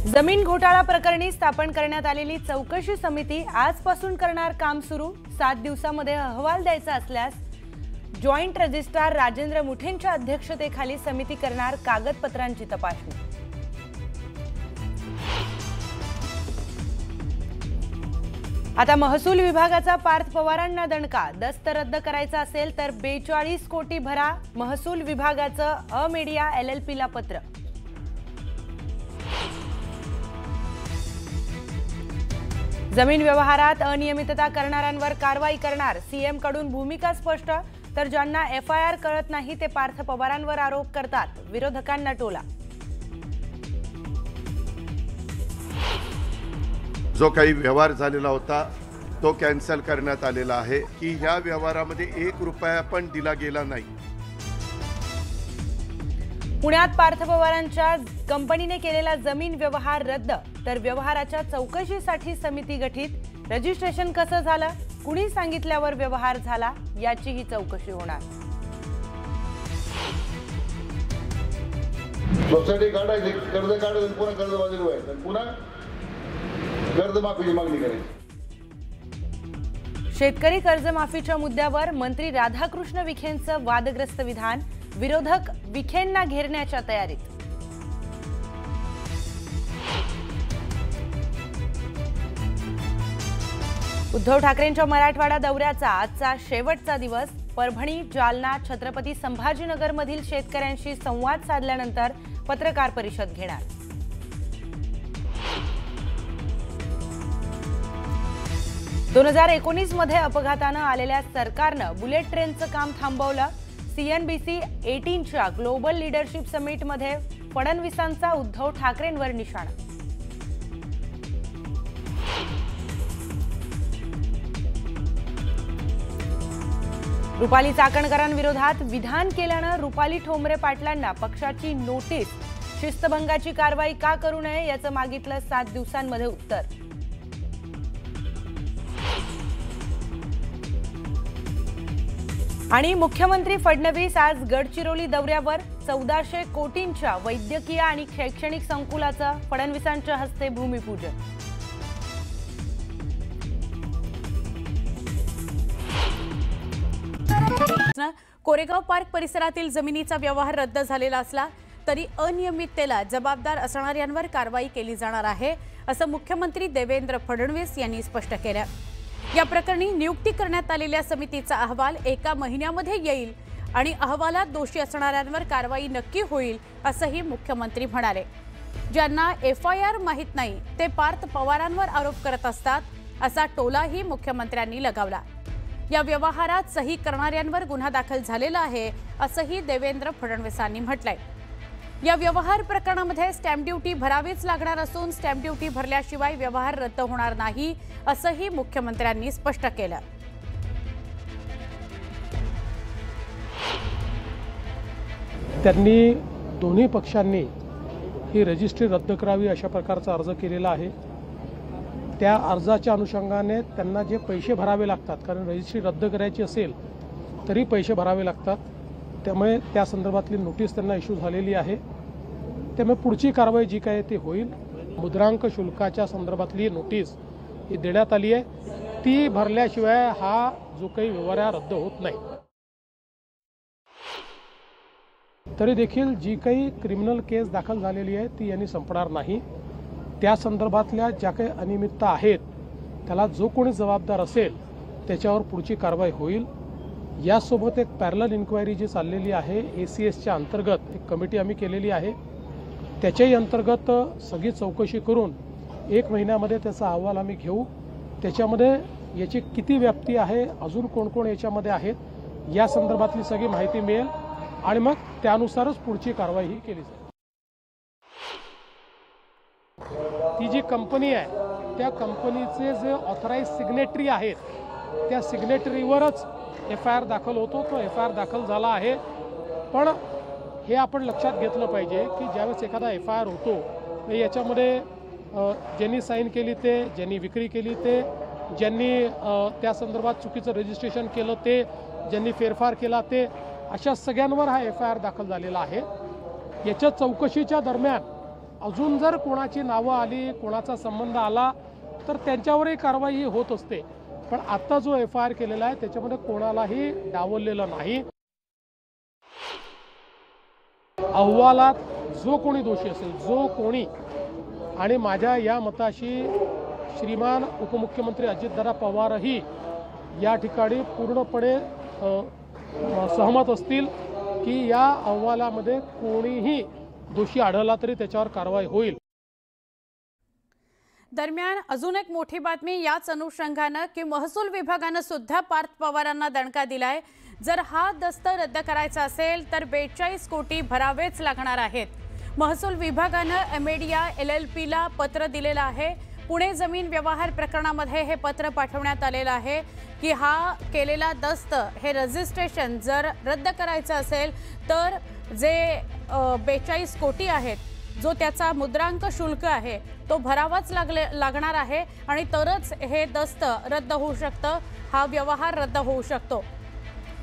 जमीन घोटाळा प्रकरणी स्थापन करण्यात आलेली चौकशी समिती आजपासून करणार काम सुरू। 7 दिवसांमध्ये अहवाल द्यायचा असल्यास जॉइंट रजिस्ट्रार राजेंद्र मुठेंच्या अध्यक्षतेखाली समिती करणार कागदपत्रांची तपासणी। आता महसूल विभागाचा पार्थ पवारांना दणका। दस्त रद्द करायचा असेल तर 42 कोटी भरा। महसूल विभागाचं अमेडिया LLPला पत्र। जमीन व्यवहारात अनियमितता करणाऱ्यांवर कारवाई करणार। सीएम कडून भूमिका स्पष्ट। तर ज्यांना FIR कळत नाही ते पार्थ पवारांवर आरोप करतात। विरोधकांना टोला। जो काही व्यवहार झालेला होता तो कॅन्सल करण्यात आलेला आहे की ह्या व्यवहारामध्ये 1 रुपया पण दिला गेला नाही। पुण्यात पार्थ पवारांच्या कंपनीने केलेला जमीन व्यवहार रद्द। तर व्यवहाराच्या चौकशीसाठी समिती गठीत। रजिस्ट्रेशन कसं झालं, कुणी सांगितल्यावर व्यवहार झाला याचीही चौकशी होणार। सोसायटी काढायची, कर्ज काढायचं, पुन्हा कर्जबाजारी व्हायचं, पुन्हा कर्जमाफीची मागणी करायची। शेतकरी कर्जमाफीच्या मुद्द्यावर मंत्री राधाकृष्ण विखेंचं वादग्रस्त विधान। विरोधक विखेंना घेरण्याच्या तयारीत। उद्धव ठाकरेंच्या मराठवाडा दौऱ्याचा आजचा शेवटचा दिवस। परभणी, जालना, छत्रपती संभाजीनगरमधील शेतकऱ्यांशी संवाद साधल्यानंतर पत्रकार परिषद घेणार। (2019) मध्ये अपघातानं आलेल्या सरकारनं बुलेट ट्रेनचं काम थांबवलं। CNBC 18च्या ग्लोबल लीडरशिप समिटमध्ये फडणवीसांचा उद्धव ठाकरेंवर निशाणा। रुपाली चाकणकरांविरोधात विधान केल्यानं रुपाली ठोंबरे पाटलांना पक्षाची नोटीस। शिस्तभंगाची कारवाई का करू नये याचं मागितलं 7 दिवसांमध्ये उत्तर। आणि मुख्यमंत्री फडणवीस आज गडचिरोली दौऱ्यावर। 1400 कोटींच्या वैद्यकीय आणि शैक्षणिक संकुलाचं फडणवीसांच्या हस्ते भूमिपूजन। कोरेगाव पार्क परिसरातील जमिनीचा व्यवहार रद्द झालेला असला तरी अनियमिततेला जबाबदार असणाऱ्यांवर कारवाई केली जाणार आहे, असं मुख्यमंत्री देवेंद्र फडणवीस यांनी स्पष्ट केलं। या प्रकरणी नियुक्ती करण्यात आलेल्या समितीचा अहवाल 1 महिन्यामध्ये येईल आणि अहवालात दोषी असणाऱ्यांवर कारवाई नक्की होईल, असंही मुख्यमंत्री म्हणाले। ज्यांना FIR माहित नाही ते पार्थ पवारांवर आरोप करत असतात, असा टोलाही मुख्यमंत्र्यांनी लगावला। या व्यवहारात सही करणाऱ्यांवर गुन्हा दाखल झालेला आहे, असंही देवेंद्र फडणवीसांनी म्हटलंय। या व्यवहार प्रकरणामध्ये स्टॅम्प ड्युटी भरावीच लागणार असून स्टॅम्प ड्युटी भरल्याशिवाय व्यवहार रद्द होणार नाही, असंही मुख्यमंत्र्यांनी स्पष्ट केलं। त्यांनी दोन्ही पक्षांनी ही रजिस्ट्री रद्द करावी अशा प्रकारचा अर्ज केलेला आहे। त्या अर्जाच्या अनुषंगाने त्यांना जे पैसे भरावे लागतात, कारण रजिस्ट्री रद्द करायची असेल तरी पैसे भरावे लागतात, त्यामुळे त्या संदर्भातली नोटीस त्यांना इश्यू झालेली आहे। त्यामुळे पुढची कारवाई जी काय ती होईल। मुद्रांक शुल्काच्या संदर्भातली नोटीस ही देण्यात आली आहे, ती भरल्याशिवाय हा जो काही व्यवहार रद्द होत नाही। तरी देखील जी काही क्रिमिनल केस दाखल झालेली आहे ती यांनी संपणार नाही। त्या संदर्भातल्या ज्या काही अनियमितता आहेत त्याला जो कोणी जबाबदार असेल त्याच्यावर पुढची कारवाई होईल। यासोबत एक पॅरलल इन्क्वायरी जी चाललेली आहे ACSच्या अंतर्गत एक कमिटी आम्ही केलेली आहे, त्याच्याही अंतर्गत सगळी चौकशी करून 1 महिन्यामध्ये त्याचा अहवाल आम्ही घेऊ। त्याच्यामध्ये याची किती व्याप्ती आहे, अजून कोण कोण याच्यामध्ये आहेत, या संदर्भातली सगळी माहिती मिळेल आणि मग त्यानुसारच पुढची कारवाई ही केली जाईल। ती जी कंपनी आहे त्या कंपनीचे जे ऑथराइज सिग्नेटरी आहेत त्या सिग्नेटरीवरच FIR दाखल होतो। तो FIR दाखल झाला आहे, पण हे आपण लक्षात घेतलं पाहिजे की ज्यावेळेस एखादा FIR होतो याच्यामध्ये ज्यांनी साईन केली ते, ज्यांनी विक्री केली ते, ज्यांनी त्या संदर्भात चुकीचं रजिस्ट्रेशन केलं ते, ज्यांनी फेरफार केला ते, अशा सगळ्यांवर हा FIR दाखल झालेला आहे। याच्या चौकशीच्या दरम्यान अजून जर कोणाची नावं आली, कोणाचा संबंध आला तर त्यांच्यावरही कारवाई होत असते। पण आता जो FIR केलेला आहे त्याच्यामध्ये कोणालाही डावललेलं नाही। अहवालात जो कोणी दोषी असेल, जो कोणी, आणि माझ्या या मताशी श्रीमान उपमुख्यमंत्री अजितदादा पवारही या ठिकाणी पूर्णपणे सहमत असतील की या अहवालामध्ये कोणीही दोषी आढळला तरी त्याच्यावर कारवाई होईल। दरम्यान अजून एक मोठी बातमी याच अनुषंगाने की महसूल विभागाने सुद्धा पार्थ पवारांना दणका दिलाय। जर हा दस्त रद्द करायचा असेल तर 42 कोटी भरावेच लागणार आहेत। महसूल विभागाने अमेडिया LLPला पत्र दिलेलं आहे। पुणे जमीन व्यवहार प्रकरणामध्ये हे पत्र पाठवण्यात आलेलं आहे की हा केलेला दस्त हे रजिस्ट्रेशन जर रद्द करायचं असेल तर जे 42 कोटी आहेत, जो त्याचा मुद्रांक शुल्क आहे तो भरावाच लागणार आहे आणि तरच हे दस्त रद्द होऊ शकतं, हा व्यवहार रद्द होऊ शकतो।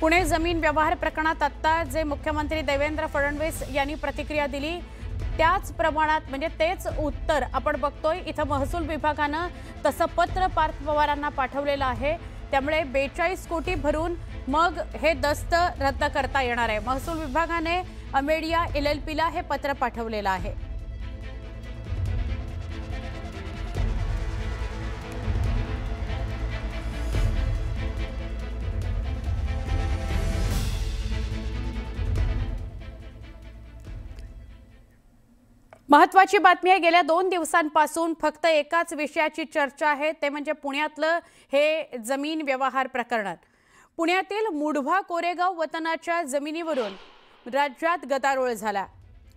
पुणे जमीन व्यवहार प्रकरणात आता जे मुख्यमंत्री देवेंद्र फडणवीस यांनी प्रतिक्रिया दिली त्याच प्रमाणात म्हणजे तेच उत्तर आपण बघतोय। इथं महसूल विभागानं तसं पत्र पार्थ पवारांना पाठवलेलं आहे। त्यामुळे 42 कोटी भरून मग हे दस्त रद्द करता येणार आहे। महसूल विभागाने अमेडिया LLPला हे पत्र पाठवलेलं आहे। महत्त्वाची बातमी आहे, गेल्या 2 दिवसांपासून फक्त एकाच विषयाची चर्चा आहे, ते म्हणजे पुण्यातलं हे जमीन व्यवहार प्रकरण। पुण्यातील मुढवा कोरेगाव वतनाच्या जमिनीवरून राज्यात गदारोळ झाला।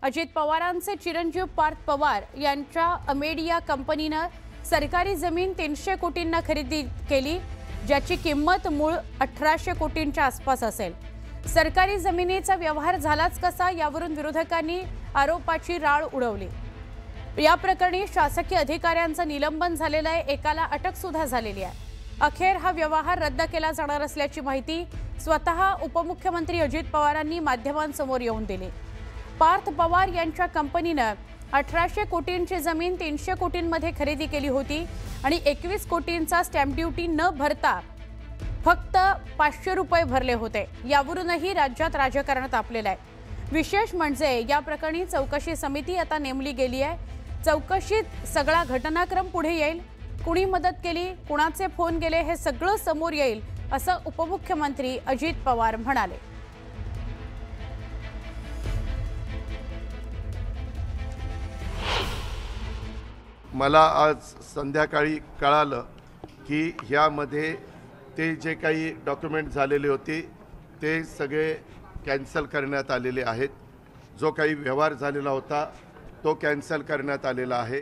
अजित पवारांचे चिरंजीव पार्थ पवार यांच्या अमेडिया कंपनीने सरकारी जमीन 300 कोटींना खरेदी केली, ज्याची किंमत मूळ 1800 कोटींच्या आसपास असेल। सरकारी जमिनीचा व्यवहार झालाच कसा, यावरून विरोधकांनी आरोपाची राळ उडवली। या प्रकरणी शासकीय अधिकाऱ्यांचं निलंबन झालेलं आहे, एकाला अटक सुद्धा झालेली आहे। अखेर हा व्यवहार रद्द केला जाणार असल्याची माहिती स्वतः उपमुख्यमंत्री अजित पवारांनी माध्यमांसमोर येऊन दिली। पार्थ पवार यांच्या कंपनीने 1800 कोटींची जमीन 300 कोटींमध्ये खरेदी केली होती आणि 21 कोटींचा स्टॅम्प ड्युटी न भरता फक्त 500 रुपये भरले होते। यावरूनही राज्यात राजकारण तापलेलं आहे। विशेष म्हणजे या प्रकरणी चौकशी समिती आता नेमली गेली आहे। चौकशीत सगळा घटनाक्रम पुढे येईल, कुणी मदत केली, कुणाचे फोन गेले हे सगळं समोर येईल असं उपमुख्यमंत्री अजित पवार म्हणाले। मला आज संध्याकाळी कळालं की ह्यामध्ये ते जे काही डॉक्युमेंट झालेले होते ते सगळे कॅन्सल करण्यात आलेले आहेत। जो काही व्यवहार झालेला होता तो कॅन्सल करण्यात आलेला आहे।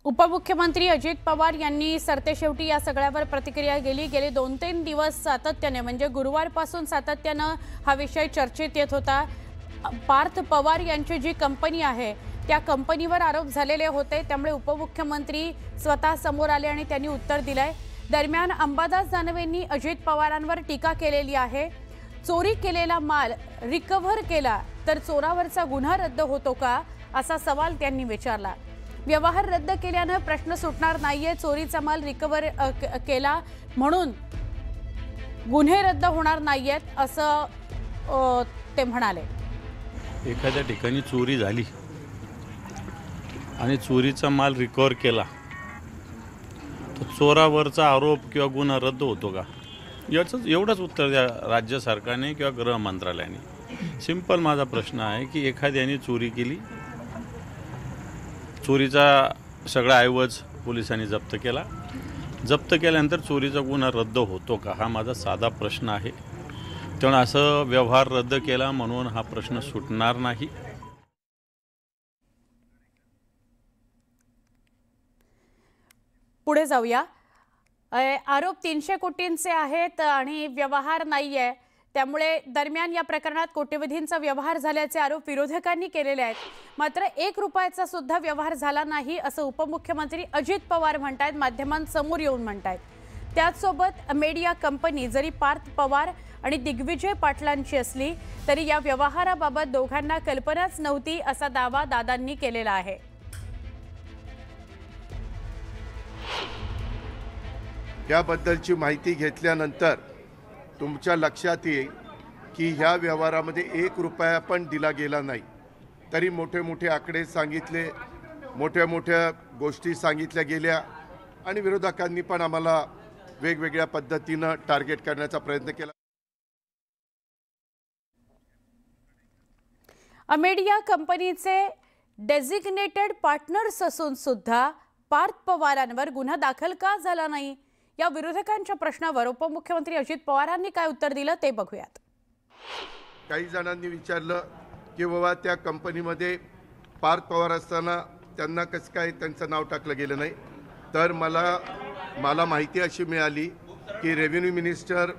उपमुख्यमंत्री अजित पवार यांनी सरतेशेवटी या सगळ्यावर प्रतिक्रिया दिली। गेले 2-3 दिवस सातत्याने म्हणजे गुरुवारपासून सातत्याने हा विषय चर्चेत येत होता। पार्थ पवार यांची जी कंपनी आहे त्या कंपनीवर आरोप झालेले होते, त्यामुळे उपमुख्यमंत्री स्वतः समोर आले आणि त्यांनी उत्तर दिलंय। दरम्यान अंबादास दानवेंनी अजित पवारांवर टीका केलेली आहे। चोरी केलेला माल रिकव्हर केला तर चोरावरचा गुन्हा रद्द होतो का, असा सवाल त्यांनी विचारला। व्यवहार रद्द केल्याने प्रश्न सुटणार नाहीये, चोरीचा माल रिकव्हर केला म्हणून गुन्हे रद्द होणार नाहीयेत असं ते म्हणाले। एखाद्या ठिकाणी चोरी झाली आणि चोरीचा माल रिकव्हर केला तर चोरावरचा आरोप किंवा गुन्हा रद्द होतो का, याचं एवढंच उत्तर द्या राज्य सरकारने किंवा गृह मंत्रालयाने। सिंपल माझा प्रश्न आहे की एखाद्याने चोरी केली, चोरीचा सगळा ऐवज पोलिसांनी जप्त केला, जप्त केल्यानंतर चोरीचा गुन्हा रद्द होतो का, हा माझा साधा प्रश्न आहे। त्यामुळे असं व्यवहार रद्द केला म्हणून हा प्रश्न सुटणार नाही। पुढे जाऊया। आरोप 300 कोटींचे आहेत आणि व्यवहार नाहीये, त्यामुळे दरम्यान या प्रकरणात कोट्यवधींचा व्यवहार झाल्याचे आरोप विरोधकांनी केलेले आहेत। मात्र 1 रुपयाचा सुद्धा व्यवहार झाला नाही असं उपमुख्यमंत्री अजित पवार म्हणतायत, माध्यमांसमोर येऊन म्हणतायत। त्याचसोबत अमेडिया कंपनी जरी पार्थ पवार आणि दिग्विजय पाटलांची असली तरी या व्यवहाराबाबत दोघांना कल्पनाच नव्हती असा दावा दादांनी केलेला आहे. याबद्दलची माहिती घेतल्यानंतर तुमच्या लक्षात येईल की ह्या व्यवहारामध्ये 1 रुपया पण दिला गेला नाही. तरी मोठे मोठे आकडे सांगितले, मोठ्या मोठ्या गोष्टी सांगितल्या गेल्या आणि विरोधकांनी पण आम्हाला वेगवेगळ्या पद्धतीनं टार्गेट करण्याचा प्रयत्न केला. अमेडिया कंपनीचे डेझिग्नेटेड पार्टनर्स असून सुद्धा पार्थ पवारांवर गुन्हा दाखल का झाला नाही या विरोधकांच्या प्रश्नावर उपमुख्यमंत्री अजित पवारांनी काय उत्तर दिलं ते बघूयात. काही जणांनी विचारलं की बाबा त्या कंपनीमध्ये पार्थ पवार असताना त्यांना कसं काय त्यांचं नाव टाकलं गेलं नाही. तर मला माहिती अशी मिळाली की रेव्हेन्यू मिनिस्टर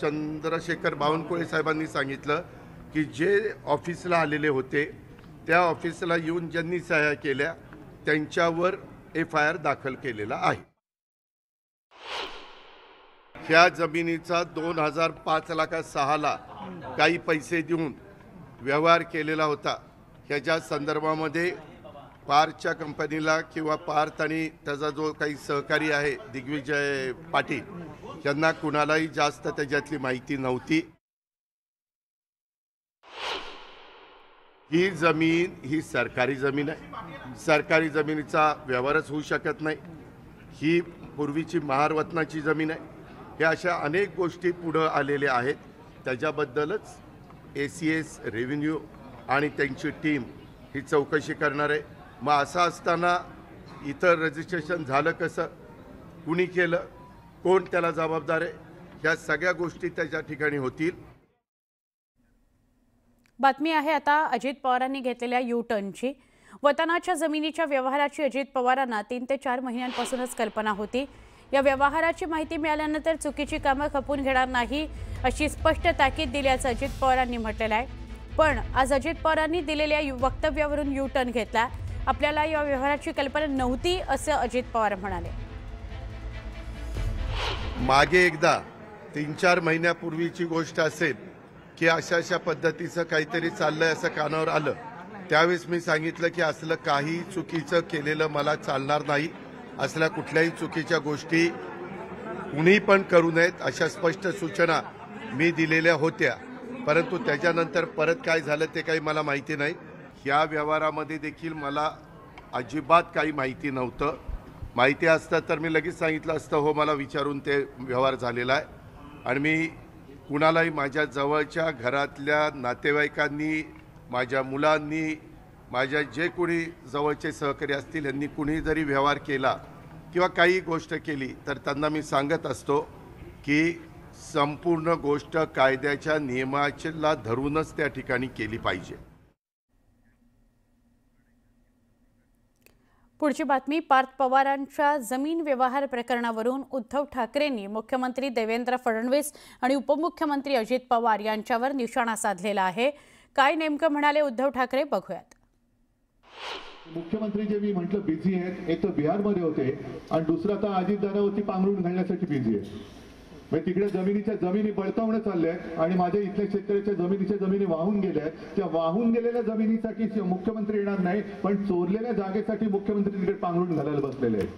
चंद्रशेखर बावनकुळे साहेबांनी सांगितलं की जे ऑफिसला आलेले होते त्या ऑफिसला येऊन ज्यांनी सह्या केल्या त्यांच्यावर FIR दाखल केलेला आहे. ह्या जमिनीचा 2005-06 काही पैसे देऊन व्यवहार केलेला होता. ह्याच्या संदर्भामध्ये पार्थच्या कंपनीला किंवा पार्थ आणि त्याचा जो काही सहकारी आहे दिग्विजय पाटील यांना कुणालाही जास्त त्याच्यातली माहिती नव्हती. ही जमीन ही सरकारी जमीन आहे. सरकारी जमिनीचा व्यवहारच होऊ शकत नाही. ही पूर्वीची महारवतनाची जमीन आहे. ह्या अशा अनेक गोष्टी पुढं आलेल्या आहेत. त्याच्याबद्दलच ACS रेव्हेन्यू आणि त्यांची टीम ही चौकशी करणार आहे. मग असं असताना इथं रजिस्ट्रेशन झालं कसं, कुणी केलं, कोण त्याला जबाबदार आहे, ह्या सगळ्या गोष्टी त्याच्या ठिकाणी होतील. बातमी आहे आता अजित पवारांनी घेतलेल्या U-टर्नची. वतनाच्या जमिनीच्या व्यवहाराची अजित पवारांना 3 ते 4 महिन्यांपासूनच कल्पना होती. या व्यवहाराची माहिती मिळाल्यानंतर चुकीची कामं खपून घेणार नाही अशी स्पष्ट ताकीद दिल्याचं अजित पवारांनी म्हटलेलं आहे. पण आज अजित पवारांनी दिलेल्या वक्तव्यावरून U-टर्न घेतला. आपल्याला या व्यवहाराची कल्पना नव्हती असं अजित पवार म्हणाले. मागे एकदा 3-4 महिन्यापूर्वीची गोष्ट असेल की अशा पद्धतीचं काहीतरी चाललंय असं कानावर आलं. त्यावेळेस मी सांगितलं की असलं काही चुकीचं केलेलं मला चालणार नाही. असल्या कुठल्याही चुकीच्या गोष्टी कुणी पण करू नयेत अशा स्पष्ट सूचना मी दिलेल्या होत्या. परंतु त्याच्यानंतर परत काय झालं ते काही मला माहिती नाही. या व्यवहारामध्ये देखील मला अजिबात काही माहिती नव्हतं. माहिती असतं तर मी लगेच सांगितलं असतं हो मला विचारून ते व्यवहार झालेला आहे. आणि मी कुणालाही माझ्या जवळच्या घरातल्या नातेवाईकांनी, माझ्या मुलांनी, माझ्या जे कोणी जवळचे सहकारी असतील यांनी कुणी जरी व्यवहार केला किंवा काही गोष्ट केली तर त्यांना मी सांगत असतो की संपूर्ण गोष्ट कायद्याच्या नियमाला धरूनच त्या ठिकाणी केली पाहिजे. पुढची बातमी. पार्थ पवारांच्या जमीन व्यवहार प्रकरणावरून उद्धव ठाकरेंनी मुख्यमंत्री देवेंद्र फडणवीस आणि उपमुख्यमंत्री अजित पवार यांच्यावर निशाणा साधलेला आहे. काय नेमकं म्हणाले उद्धव ठाकरे बघूयात. मुख्यमंत्री जे मी म्हटलं बिझी आहेत, एक तर बिहारमध्ये होते आणि दुसरा आता अजितदादावरती पांघरून घालण्यासाठी बिझी आहे. म्हणजे तिकडे जमिनी बळकावणं चालले आहेत आणि माझ्या इथल्या शेतकऱ्याच्या जमिनी वाहून गेल्या आहेत. त्या वाहून गेलेल्या जमिनीसाठी मुख्यमंत्री येणार नाही, पण चोरलेल्या जागेसाठी मुख्यमंत्री तिकडे पांघरून घालायला बसलेले आहेत.